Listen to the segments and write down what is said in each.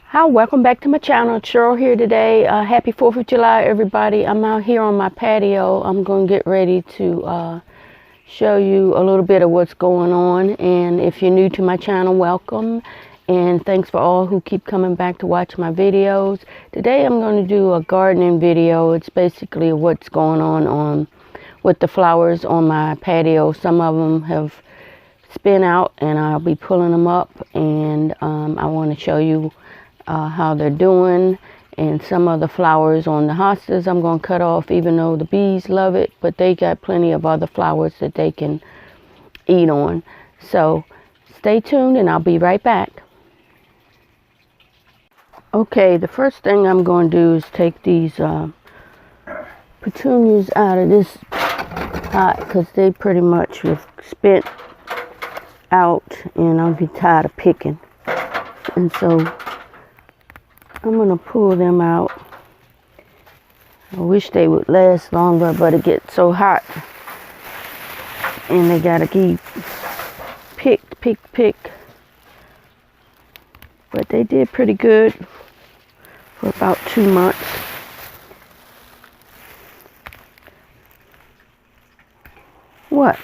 Hi, welcome back to my channel. Cheryl here today. Happy 4th of July, everybody. I'm out here on my patio. I'm going to get ready to show you a little bit of what's going on. And if you're new to my channel, welcome. And thanks for all who keep coming back to watch my videos. Today I'm going to do a gardening video. It's basically what's going on with the flowers on my patio. Some of them have spin out and I'll be pulling them up, and I want to show you how they're doing. And some of the flowers on the hostas I'm going to cut off, even though the bees love it, but they got plenty of other flowers that they can eat on. So stay tuned and I'll be right back. Okay, the first thing I'm going to do is take these petunias out of this pot because they pretty much have spent out and I'll be tired of picking. And so I'm going to pull them out. I wish they would last longer, but it gets so hot and they got to keep pick. But they did pretty good for about 2 months. What?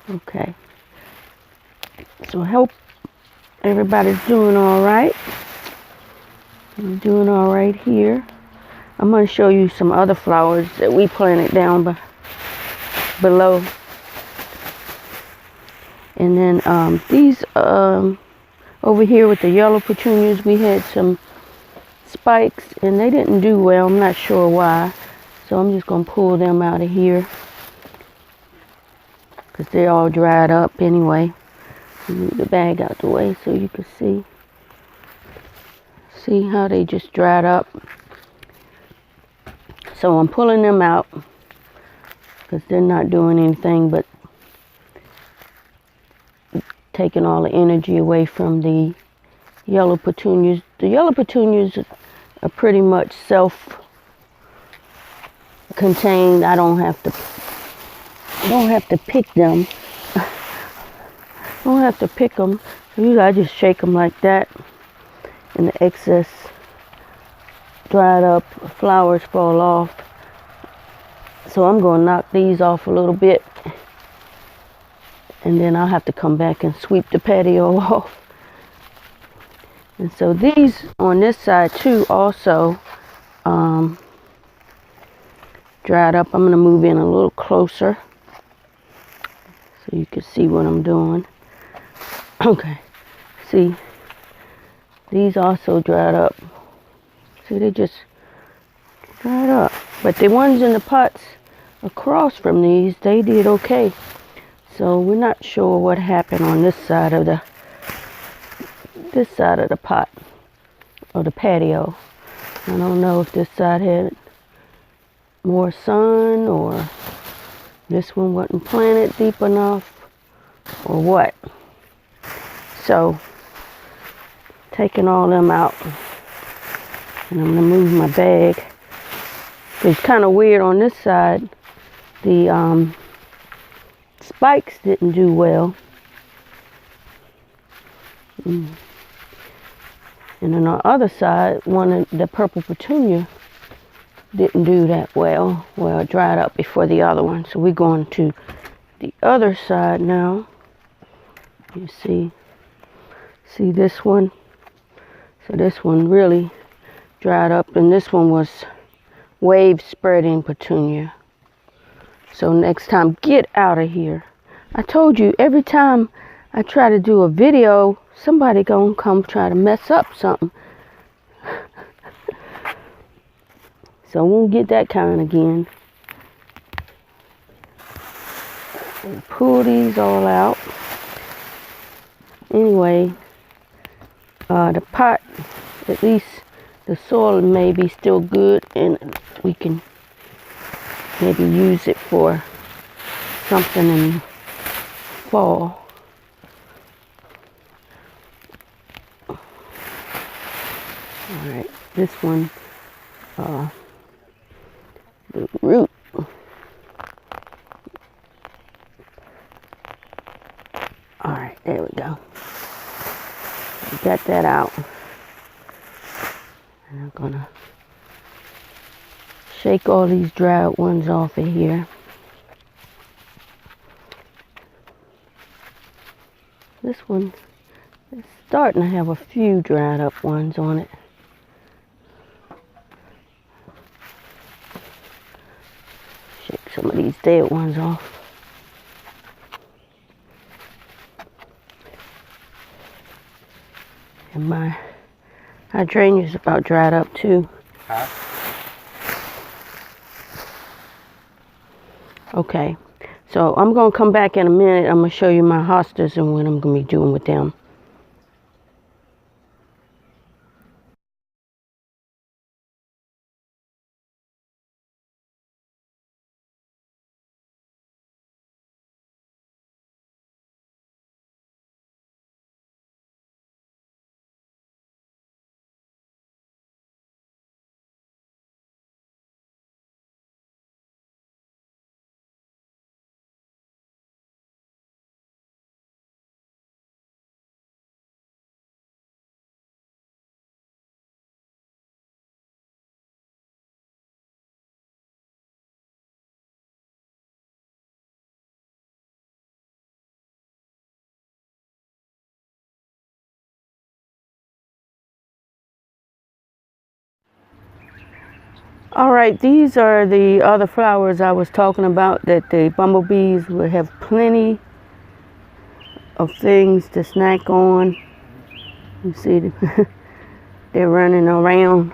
Okay. So I hope everybody's doing all right. I'm doing all right here. I'm going to show you some other flowers that we planted down below. And then these over here with the yellow petunias, we had some spikes and they didn't do well. I'm not sure why. So I'm just going to pull them out of here because they're all dried up anyway. Move the bag out the way so you can see how they just dried up. So I'm pulling them out because they're not doing anything but taking all the energy away from the yellow petunias. The yellow petunias are pretty much self-contained. I don't have to pick them. I don't have to pick them. Usually I just shake them like that and the excess dried up flowers fall off. So I'm going to knock these off a little bit and then I'll have to come back and sweep the patio off. And so these on this side too also dried up. I'm going to move in a little closer so you can see what I'm doing. Okay, see, these also dried up. See, they just dried up. But the ones in the pots across from these, they did okay. So we're not sure what happened on this side of the pot or the patio. I don't know if this side had more sun or this one wasn't planted deep enough or what. So taking all them out, and I'm going to move my bag. It's kind of weird on this side. The spikes didn't do well. And on the other side, one of the purple petunia didn't do that well. Well, it dried up before the other one. So we're going to the other side now. You see this one? So this one really dried up, and this one was wave spreading petunia. So next time, get out of here. I told you, every time I try to do a video, somebody gonna come try to mess up something. So I won't get that kind again. And pull these all out. Anyway, the pot, at least the soil may be still good and we can maybe use it for something in fall. Alright, this one, the root. Alright, there we go. got that out. And I'm gonna shake all these dried ones off of here. This one is starting to have a few dried up ones on it. Shake some of these dead ones off. And my hydrangea is about dried up too. Huh? Okay, so I'm going to come back in a minute. I'm going to show you my hostas and what I'm going to be doing with them. All right, these are the other flowers I was talking about that the bumblebees will have plenty of things to snack on. You see, they're running around.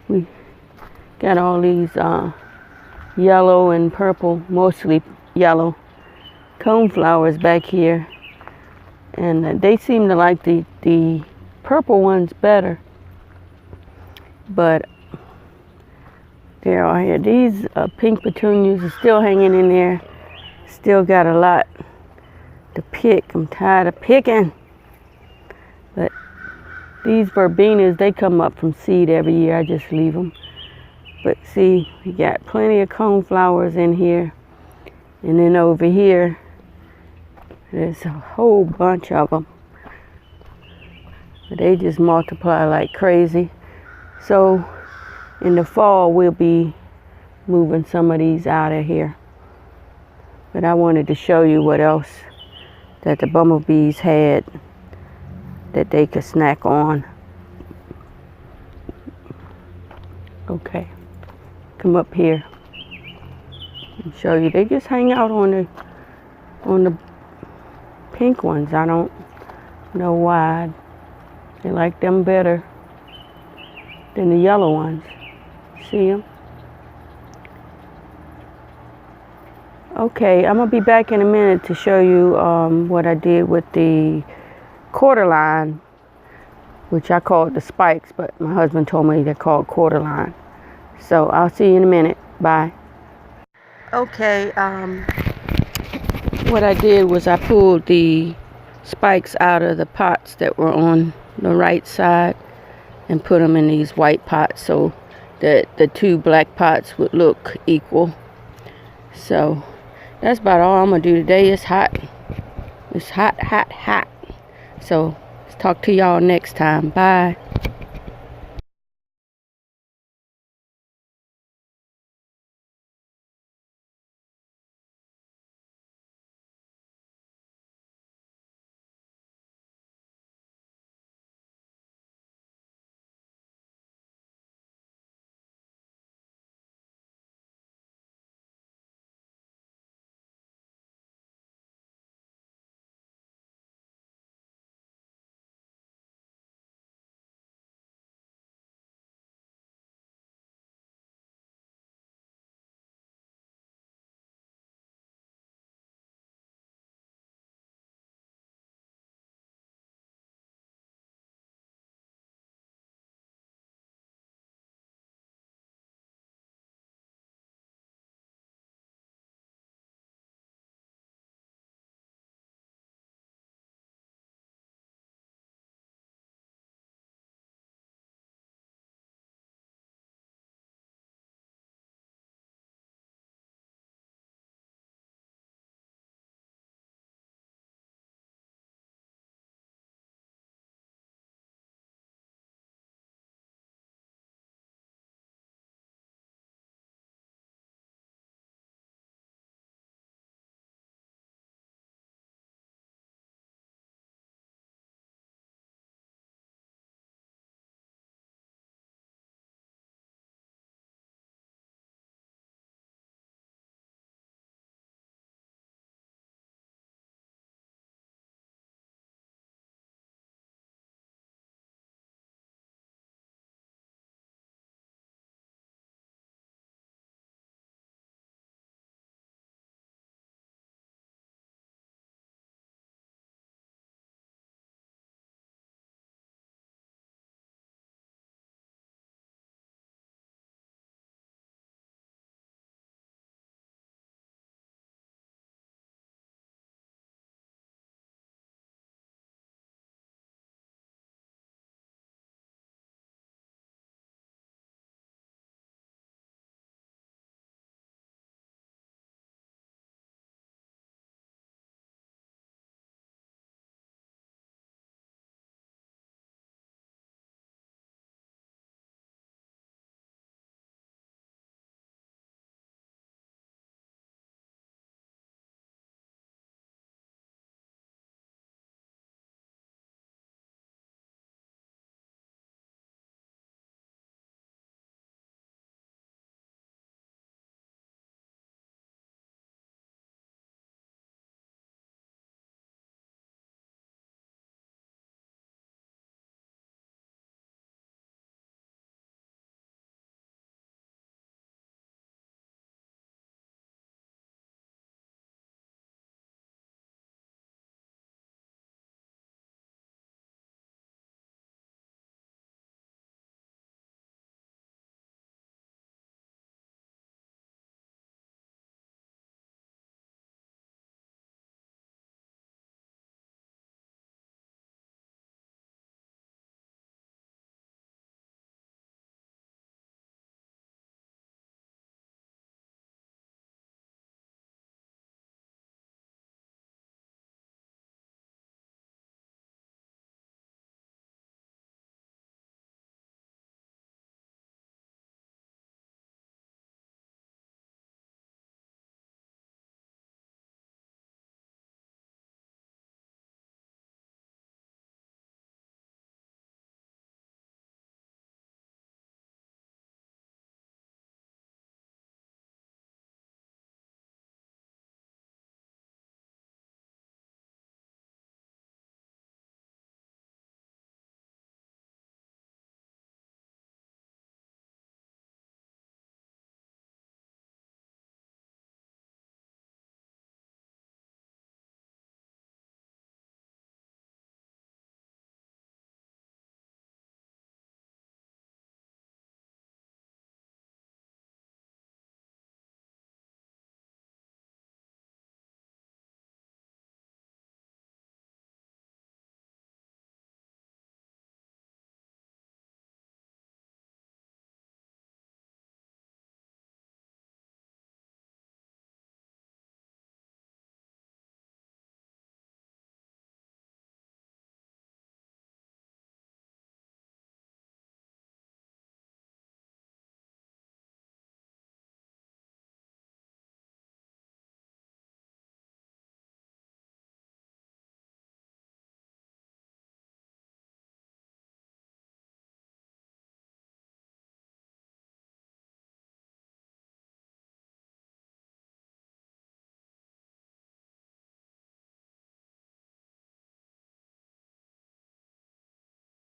We got all these yellow and purple, mostly yellow, coneflowers back here. And they seem to like the purple ones better. But there are here. These pink petunias are still hanging in there. Still got a lot to pick. I'm tired of picking. But these verbenas, they come up from seed every year. I just leave them. But see, we got plenty of coneflowers in here. And then over here, there's a whole bunch of them. But they just multiply like crazy. So in the fall, we'll be moving some of these out of here. But I wanted to show you what else that the bumblebees had that they could snack on. Okay, come up here and show you. They just hang out on the pink ones. I don't know why. They like them better than the yellow ones. See them? Okay, I'm gonna be back in a minute to show you what I did with the quarterline, which I called the spikes, but my husband told me they're called quarterline. So I'll see you in a minute. Bye. Okay, what I did was I pulled the spikes out of the pots that were on the right side and put them in these white pots so that the two black pots would look equal. So that's about all I'm gonna do today. It's hot. It's hot, hot, hot. So let's talk to y'all next time. Bye.